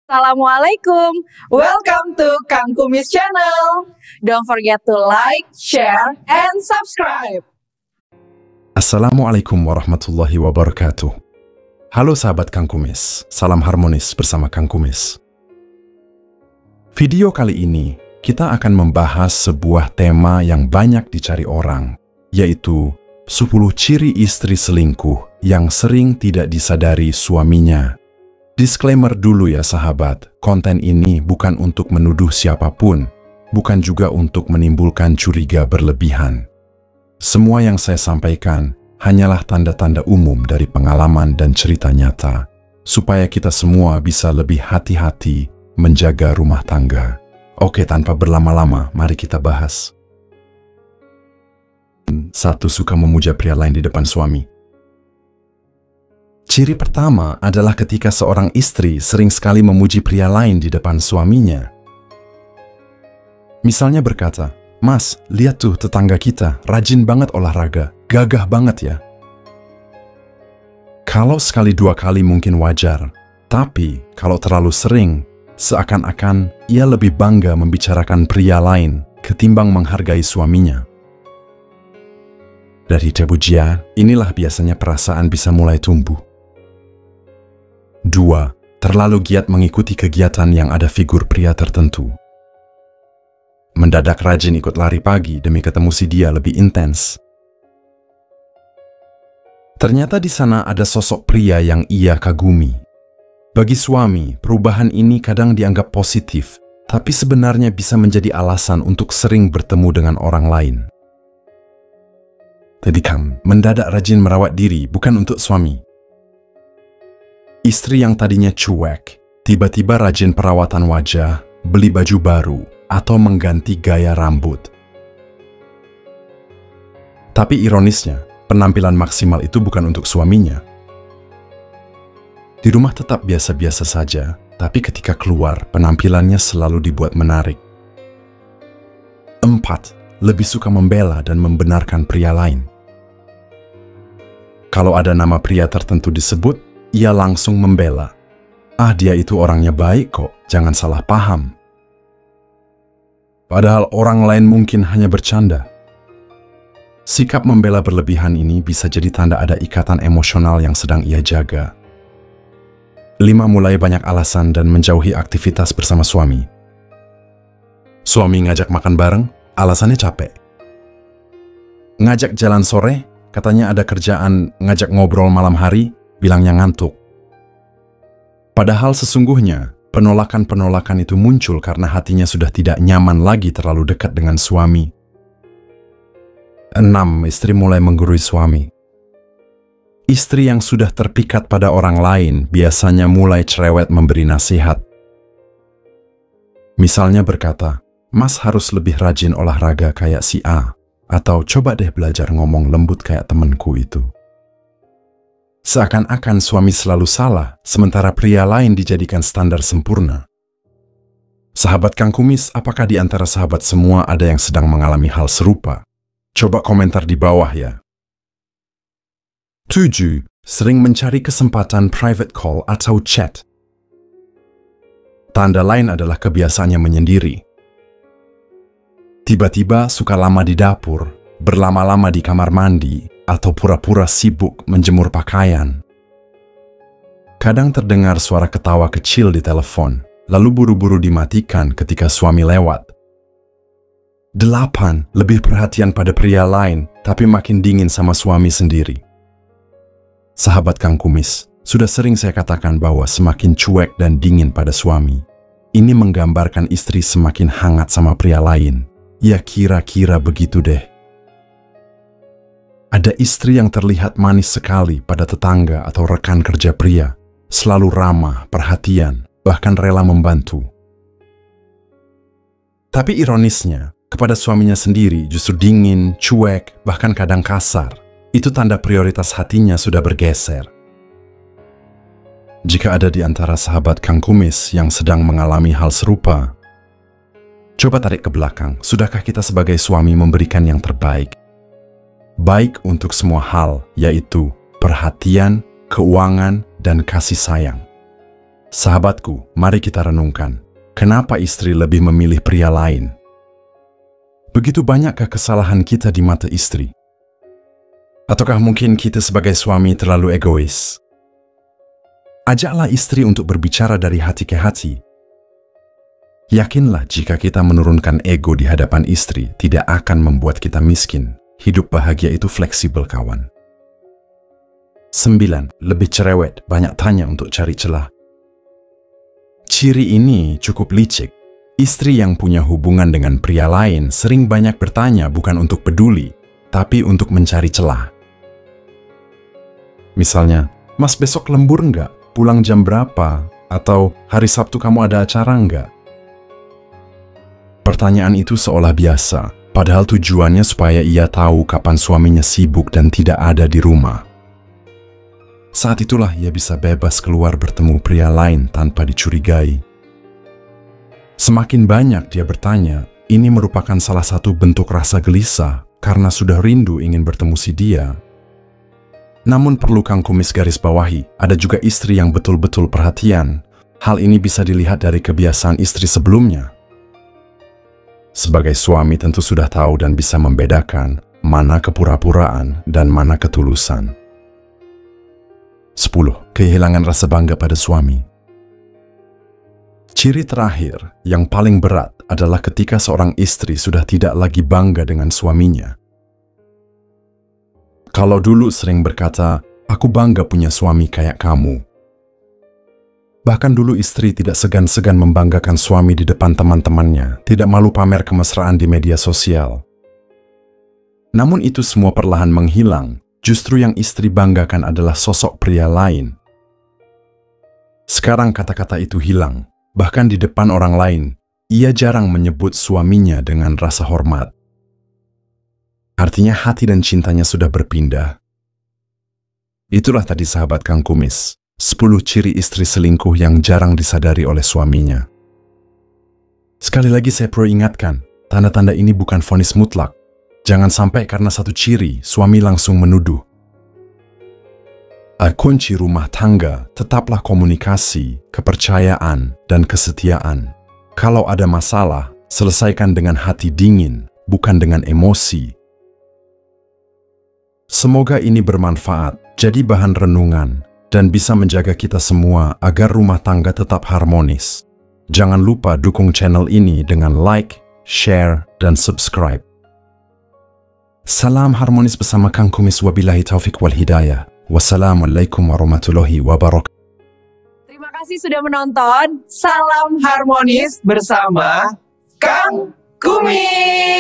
Assalamualaikum, welcome to Kang Kumis Channel. Don't forget to like, share, and subscribe. Assalamualaikum warahmatullahi wabarakatuh. Halo sahabat Kang Kumis, salam harmonis bersama Kang Kumis. Video kali ini kita akan membahas sebuah tema yang banyak dicari orang, yaitu 10 ciri istri selingkuh yang sering tidak disadari suaminya. Disclaimer dulu ya sahabat, konten ini bukan untuk menuduh siapapun, bukan juga untuk menimbulkan curiga berlebihan. Semua yang saya sampaikan hanyalah tanda-tanda umum dari pengalaman dan cerita nyata, supaya kita semua bisa lebih hati-hati menjaga rumah tangga. Oke, tanpa berlama-lama, mari kita bahas. 1. Suka memuja pria lain di depan suami. Ciri pertama adalah ketika seorang istri sering sekali memuji pria lain di depan suaminya. Misalnya berkata, "Mas, lihat tuh tetangga kita, rajin banget olahraga, gagah banget ya." Kalau sekali dua kali mungkin wajar, tapi kalau terlalu sering, seakan-akan ia lebih bangga membicarakan pria lain ketimbang menghargai suaminya. Dari pujian, inilah biasanya perasaan bisa mulai tumbuh. 2. Terlalu giat mengikuti kegiatan yang ada figur pria tertentu. Mendadak rajin ikut lari pagi demi ketemu si dia lebih intens. Ternyata di sana ada sosok pria yang ia kagumi. Bagi suami, perubahan ini kadang dianggap positif, tapi sebenarnya bisa menjadi alasan untuk sering bertemu dengan orang lain. Jadi mendadak rajin merawat diri bukan untuk suami. Istri yang tadinya cuek, tiba-tiba rajin perawatan wajah, beli baju baru, atau mengganti gaya rambut. Tapi ironisnya, penampilan maksimal itu bukan untuk suaminya. Di rumah tetap biasa-biasa saja, tapi ketika keluar, penampilannya selalu dibuat menarik. 4. Lebih suka membela dan membenarkan pria lain. Kalau ada nama pria tertentu disebut, ia langsung membela. "Ah, dia itu orangnya baik kok, jangan salah paham." Padahal orang lain mungkin hanya bercanda. Sikap membela berlebihan ini bisa jadi tanda ada ikatan emosional yang sedang ia jaga. 5. Mulai banyak alasan dan menjauhi aktivitas bersama suami. Suami ngajak makan bareng, alasannya capek. Ngajak jalan sore, katanya ada kerjaan. Ngajak ngobrol malam hari, bilangnya ngantuk. Padahal sesungguhnya, penolakan-penolakan itu muncul karena hatinya sudah tidak nyaman lagi terlalu dekat dengan suami. 6. Istri mulai menggurui suami. Istri yang sudah terpikat pada orang lain biasanya mulai cerewet memberi nasihat. Misalnya berkata, "Mas harus lebih rajin olahraga kayak si A," atau "Coba deh belajar ngomong lembut kayak temenku itu." Seakan-akan suami selalu salah, sementara pria lain dijadikan standar sempurna. Sahabat Kang Kumis, apakah di antara sahabat semua ada yang sedang mengalami hal serupa? Coba komentar di bawah ya. 7. Sering mencari kesempatan private call atau chat. Tanda lain adalah kebiasaannya menyendiri. Tiba-tiba suka lama di dapur, berlama-lama di kamar mandi, atau pura-pura sibuk menjemur pakaian. Kadang terdengar suara ketawa kecil di telepon, lalu buru-buru dimatikan ketika suami lewat. 8. Lebih perhatian pada pria lain, tapi makin dingin sama suami sendiri. Sahabat Kang Kumis, sudah sering saya katakan bahwa semakin cuek dan dingin pada suami, ini menggambarkan istri semakin hangat sama pria lain. Ya kira-kira begitu deh. Ada istri yang terlihat manis sekali pada tetangga atau rekan kerja pria, selalu ramah, perhatian, bahkan rela membantu. Tapi ironisnya, kepada suaminya sendiri justru dingin, cuek, bahkan kadang kasar. Itu tanda prioritas hatinya sudah bergeser. Jika ada di antara sahabat Kang Kumis yang sedang mengalami hal serupa, coba tarik ke belakang, sudahkah kita sebagai suami memberikan yang terbaik? Baik untuk semua hal, yaitu perhatian, keuangan, dan kasih sayang. Sahabatku, mari kita renungkan. Kenapa istri lebih memilih pria lain? Begitu banyakkah kesalahan kita di mata istri? Ataukah mungkin kita sebagai suami terlalu egois? Ajaklah istri untuk berbicara dari hati ke hati. Yakinlah jika kita menurunkan ego di hadapan istri, tidak akan membuat kita miskin. Hidup bahagia itu fleksibel, kawan. 9. Lebih cerewet, banyak tanya untuk cari celah. Ciri ini cukup licik. Istri yang punya hubungan dengan pria lain sering banyak bertanya bukan untuk peduli, tapi untuk mencari celah. Misalnya, "Mas, besok lembur nggak? Pulang jam berapa? Atau hari Sabtu kamu ada acara nggak?" Pertanyaan itu seolah biasa, padahal tujuannya supaya ia tahu kapan suaminya sibuk dan tidak ada di rumah. Saat itulah ia bisa bebas keluar bertemu pria lain tanpa dicurigai. Semakin banyak dia bertanya, ini merupakan salah satu bentuk rasa gelisah karena sudah rindu ingin bertemu si dia. Namun perlu Kang Kumis garis bawahi, ada juga istri yang betul-betul perhatian. Hal ini bisa dilihat dari kebiasaan istri sebelumnya. Sebagai suami tentu sudah tahu dan bisa membedakan mana kepura-puraan dan mana ketulusan. 10. Kehilangan rasa bangga pada suami. Ciri terakhir yang paling berat adalah ketika seorang istri sudah tidak lagi bangga dengan suaminya. Kalau dulu sering berkata, "Aku bangga punya suami kayak kamu." Bahkan dulu istri tidak segan-segan membanggakan suami di depan teman-temannya, tidak malu pamer kemesraan di media sosial. Namun itu semua perlahan menghilang, justru yang istri banggakan adalah sosok pria lain. Sekarang kata-kata itu hilang, bahkan di depan orang lain, ia jarang menyebut suaminya dengan rasa hormat. Artinya hati dan cintanya sudah berpindah. Itulah tadi sahabat Kang Kumis, 10 ciri istri selingkuh yang jarang disadari oleh suaminya. Sekali lagi saya perlu ingatkan, tanda-tanda ini bukan vonis mutlak. Jangan sampai karena satu ciri, suami langsung menuduh. Kunci rumah tangga tetaplah komunikasi, kepercayaan, dan kesetiaan. Kalau ada masalah, selesaikan dengan hati dingin, bukan dengan emosi. Semoga ini bermanfaat, jadi bahan renungan, dan bisa menjaga kita semua agar rumah tangga tetap harmonis. Jangan lupa dukung channel ini dengan like, share, dan subscribe. Salam harmonis bersama Kang Kumis, wabillahi taufik wal hidayah. Wassalamualaikum warahmatullahi wabarakatuh. Terima kasih sudah menonton. Salam harmonis bersama Kang Kumis.